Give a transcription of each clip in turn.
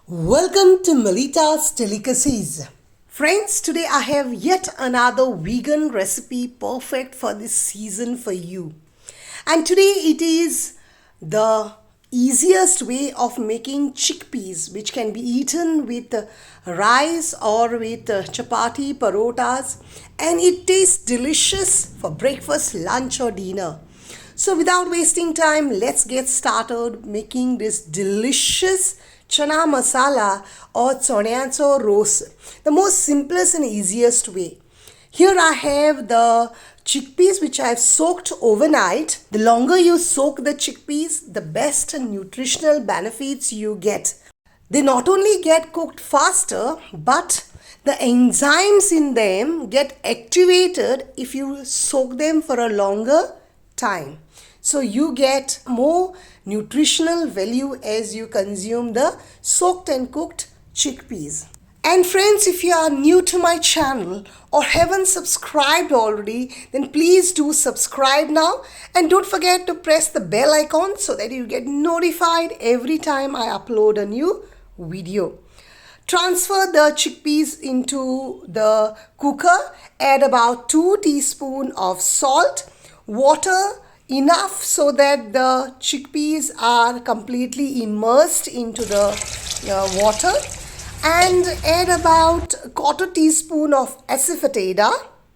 Welcome to Melita's Delicacies. Friends, today I have yet another vegan recipe perfect for this season for you. And today it is the easiest way of making chickpeas, which can be eaten with rice or with chapati, parotas, and it tastes delicious for breakfast, lunch, or dinner. So, without wasting time, let's get started making this delicious Chana Masala or Chonyacho roast, the most simplest and easiest way. Here I have the chickpeas which I have soaked overnight. The longer you soak the chickpeas, the best nutritional benefits you get. They not only get cooked faster, but the enzymes in them get activated if you soak them for a longer time. So you get more nutritional value as you consume the soaked and cooked chickpeas. And friends, if you are new to my channel or haven't subscribed already, then please do subscribe now, and don't forget to press the bell icon so that you get notified every time I upload a new video. Transfer the chickpeas into the cooker, add about 2 teaspoons of salt, water enough so that the chickpeas are completely immersed into the water, and add about a quarter teaspoon of asafoetida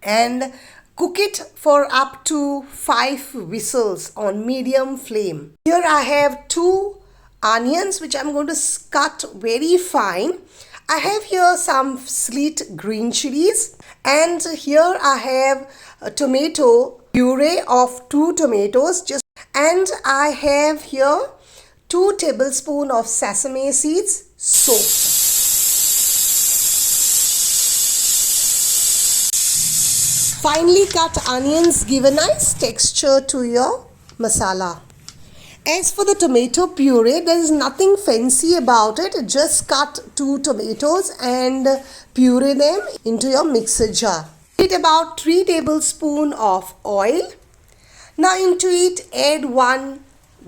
and cook it for up to 5 whistles on medium flame. Here I have 2 onions which I'm going to cut very fine. I have here some sliced green chilies, and here I have a tomato puree of 2 tomatoes, and I have here 2 tablespoons of sesame seeds soaked. Finely cut onions give a nice texture to your masala. As for the tomato puree, there is nothing fancy about it. Just cut 2 tomatoes and puree them into your mixer jar. Add about 3 tablespoons of oil. Now into it add 1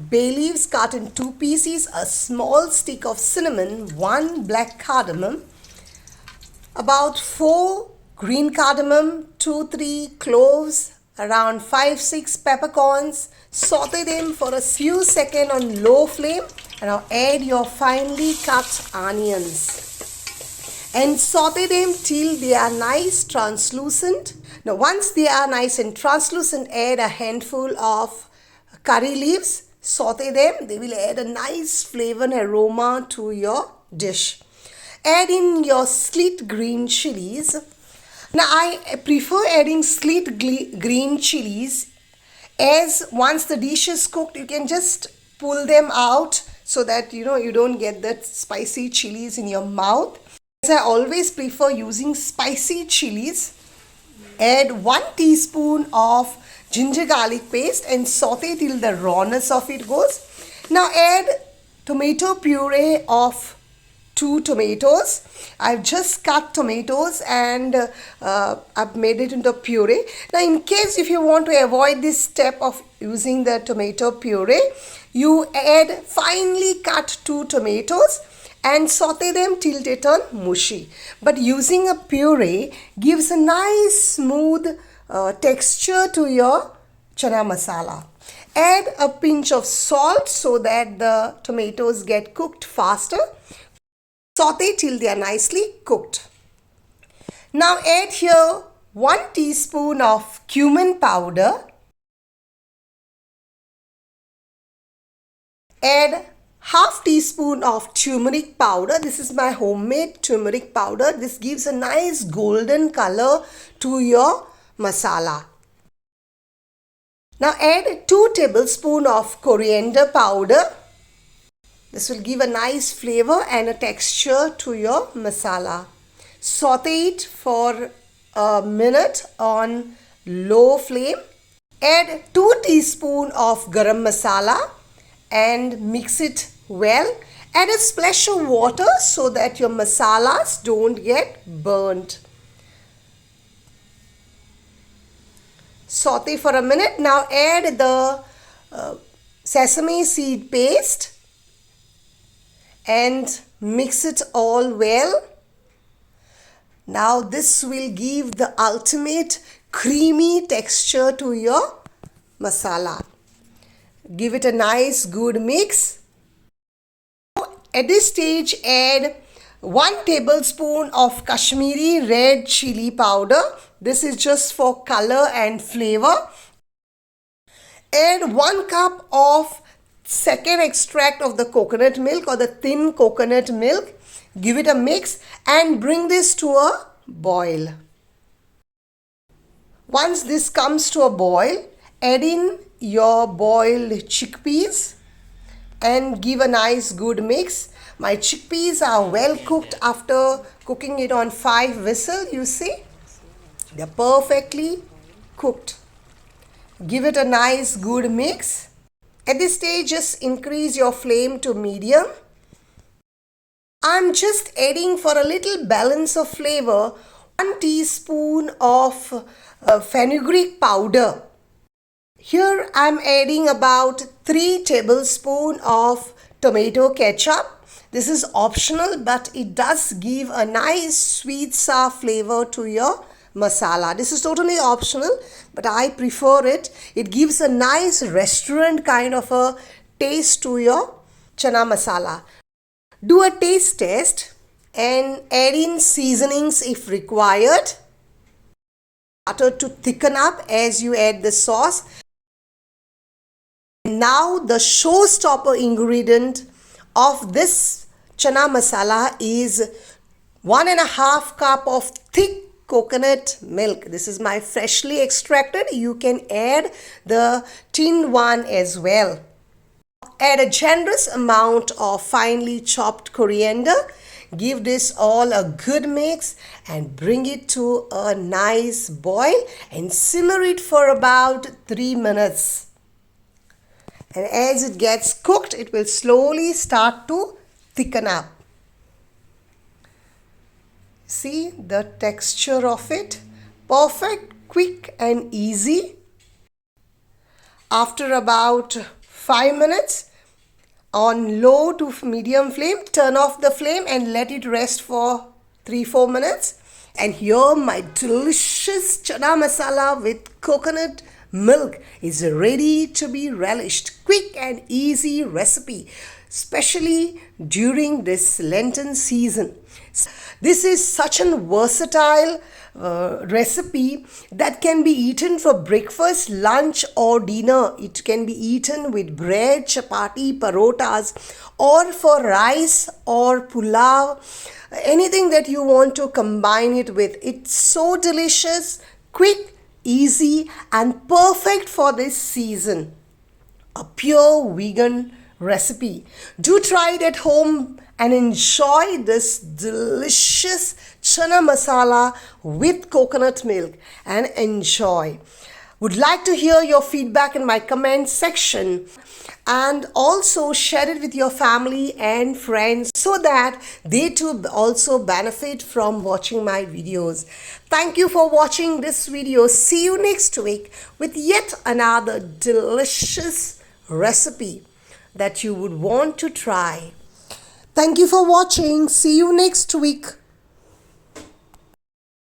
bay leaves cut in 2 pieces, a small stick of cinnamon, 1 black cardamom, about 4 green cardamom, 2-3 cloves, around 5-6 peppercorns. Saute them for a few seconds on low flame, and now add your finely cut onions and saute them till they are nice translucent. Now once they are nice and translucent, add a handful of curry leaves, saute them. They will add a nice flavor and aroma to your dish. Add in your sliced green chilies. Now I prefer adding sliced green chilies, as once the dish is cooked you can just pull them out so that you don't get that spicy chilies in your mouth. As I always prefer using spicy chilies, add 1 teaspoon of ginger garlic paste and saute till the rawness of it goes. Now add tomato puree of 2 tomatoes. I've just cut tomatoes and I've made it into puree. Now in case if you want to avoid this step of using the tomato puree, you add finely cut 2 tomatoes and saute them till they turn mushy. But using a puree gives a nice smooth texture to your chana masala. Add a pinch of salt so that the tomatoes get cooked faster. Saute till they are nicely cooked. Now add here 1 teaspoon of cumin powder. Add half teaspoon of turmeric powder. This is my homemade turmeric powder. This gives a nice golden color to your masala. Now add 2 tablespoons of coriander powder. This will give a nice flavor and a texture to your masala. Saute it for a minute on low flame. Add 2 teaspoons of garam masala and mix it well. Add a splash of water so that your masalas don't get burnt. Saute for a minute. Now add the sesame seed paste and Mix it all well. Now this will give the ultimate creamy texture to your masala. Give it a nice good mix. At this stage, add 1 tablespoon of Kashmiri red chili powder. This is just for color and flavor. Add 1 cup of second extract of the coconut milk or the thin coconut milk. Give it a mix and bring this to a boil. Once this comes to a boil, add in your boiled chickpeas and give a nice good mix. My chickpeas are well cooked after cooking it on 5 whistles, you see. They're perfectly cooked. Give it a nice good mix. At this stage, just increase your flame to medium. I'm just adding for a little balance of flavor 1 teaspoon of fenugreek powder. Here I'm adding about 3 tablespoons of tomato ketchup. This is optional, but it does give a nice sweet sour flavor to your masala. This is totally optional, but I prefer it. It gives a nice restaurant kind of a taste to your chana masala. Do a taste test and add in seasonings if required. Butter to thicken up as you add the sauce. Now the showstopper ingredient of this chana masala is 1.5 cup of thick coconut milk. This is my freshly extracted. You can add the tin one as well. Add a generous amount of finely chopped coriander. Give this all a good mix and bring it to a nice boil and simmer it for about 3 minutes. And as it gets cooked, it will slowly start to thicken up. See the texture of it? Perfect, quick and easy. After about 5 minutes, on low to medium flame, turn off the flame and let it rest for 3-4 minutes. And here my delicious chana masala with coconut milk is ready to be relished. Quick and easy recipe, especially during this Lenten season. This is such a versatile recipe that can be eaten for breakfast, lunch or dinner. It can be eaten with bread, chapati, parotas, or for rice or pulao. Anything that you want to combine it with. It's so delicious, quick, easy and perfect for this season. A pure vegan recipe. Do try it at home and enjoy this delicious chana masala with coconut milk and enjoy. Would like to hear your feedback in my comment section and also share it with your family and friends so that they too also benefit from watching my videos. Thank you for watching this video. See you next week with yet another delicious recipe that you would want to try. Thank you for watching. See you next week.